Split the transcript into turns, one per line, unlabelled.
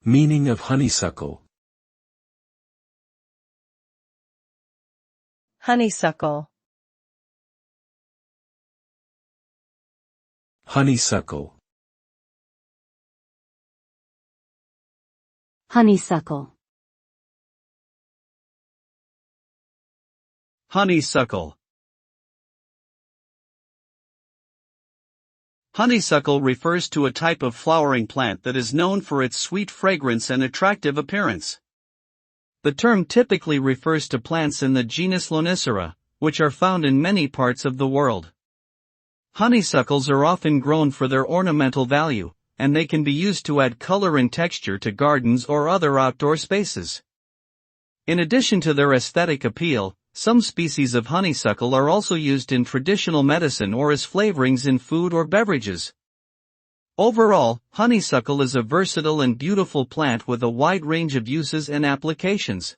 Meaning of honeysuckle.
Honeysuckle.
Honeysuckle.
Honeysuckle.
Honeysuckle. Honeysuckle refers to a type of flowering plant that is known for its sweet fragrance and attractive appearance. The term typically refers to plants in the genus Lonicera, which are found in many parts of the world. Honeysuckles are often grown for their ornamental value, and they can be used to add color and texture to gardens or other outdoor spaces. In addition to their aesthetic appeal, some species of honeysuckle are also used in traditional medicine or as flavorings in food or beverages. Overall, honeysuckle is a versatile and beautiful plant with a wide range of uses and applications.